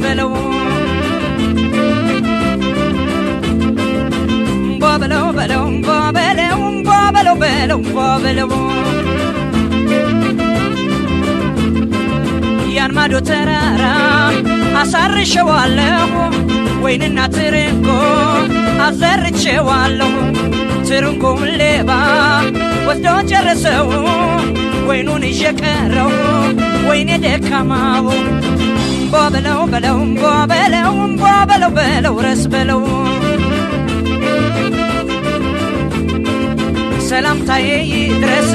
በለው በለው በለው በለው በለው በለው በለው ያን ማዶ ተራራ አሳርሼዋለሁ ወይንና ትርንጎ አዘርቼዋለሁ ትርንጎውን ሌባ ወስዶ ጨረሰው ወይኑን ይሸቀረው ወይኔ ደካማው በለው በለው በለው በለው በለው ረስ በለው ሰላምታዬ ይድረስ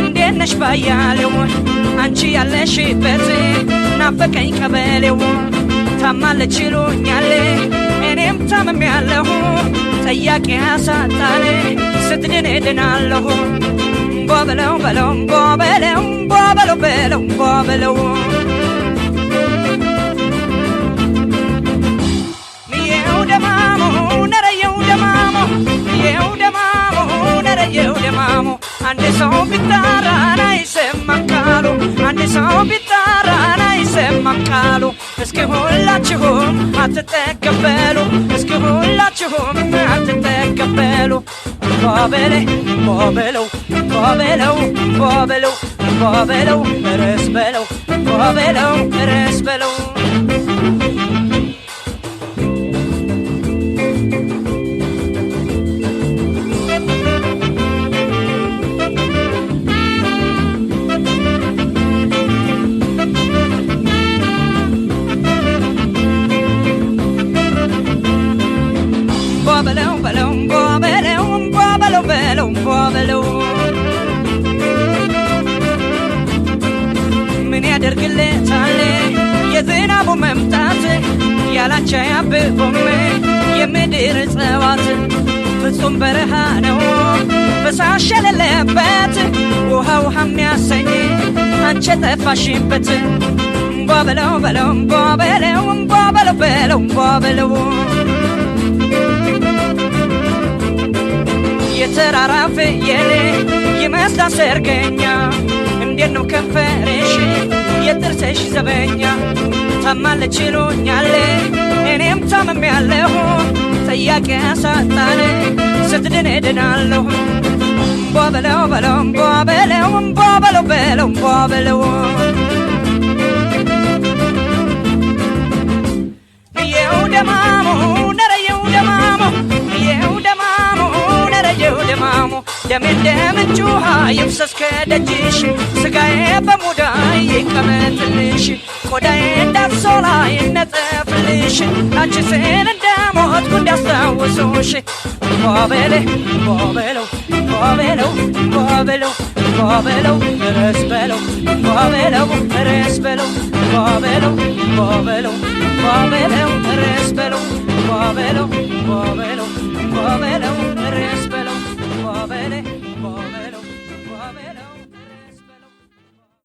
እንዴት ነሽ ባያሌው አንቺ ያለሽበት ናፈቀኝ ቀበሌው ታማለች ይሉኛል እኔም ታምሜያለሁ ጠያቂ ያሳጣል ስትድን እድናለሁ በለው በለው በለው በለው በለው በለው የው ደማሙ ነረየው ደማሙ የው ደማሙ ነረየው ደማሙ አንድ ሰው ቢጣራን አይሰማም ቃሉ አንድ ሰው ቢጣራን አይሰማም ቃሉ እስኪ ሁላችሁም አትተቀበሉ እስኪ ሁላችሁም አትተቀበሉ በበለ በበለው በበለው በበለው በበለው ረስ በለው በበለው ረስ በለው በለው በለው በለው በለው በለው በለው ምን ያደርግለታል የዝናቡ መምጣት ያላቻ ያብቦም የምድር እጽዋት ፍጹም በረሃ ነው ፈሳሽ የሌለበት ውሃ ውሃ የሚያሰኝ አንቺ ጠፋሽበት በለው በለው በለው በለው በለው በለው የተራራ ፍየል ይመስላል ሰርገኛ እንዴት ነው ከንፈርሽ የጥርስሽ ዘበኛ ታማለች ይሉኛል እኔም ታምሜያለሁ ጠያቂ ያሳጣል ስትድን እድናለሁ በለው በለው በለው በለው በለው በለው የው ደማሙ ነረየው ደማሙ የው ደማሙ ነረየው ደማሙ ደሜ እንደምንጭ ውሃ ይፍሰስ ከደጅሽ ስጋዬ በሙዳይ ይቀመጥልሽ ቆዳዬ እንዳሶላ ይነጠፍልሽ አንቺ ስል እንደሞትኩ እንዲያስታውሱሽ በበለ በበለው በበለው በበለው በበለው ረስ በለው በበለው ረስ በለው በበለው በበለው በበለው ረስ በለው በበለው በበለው በበለው ረስ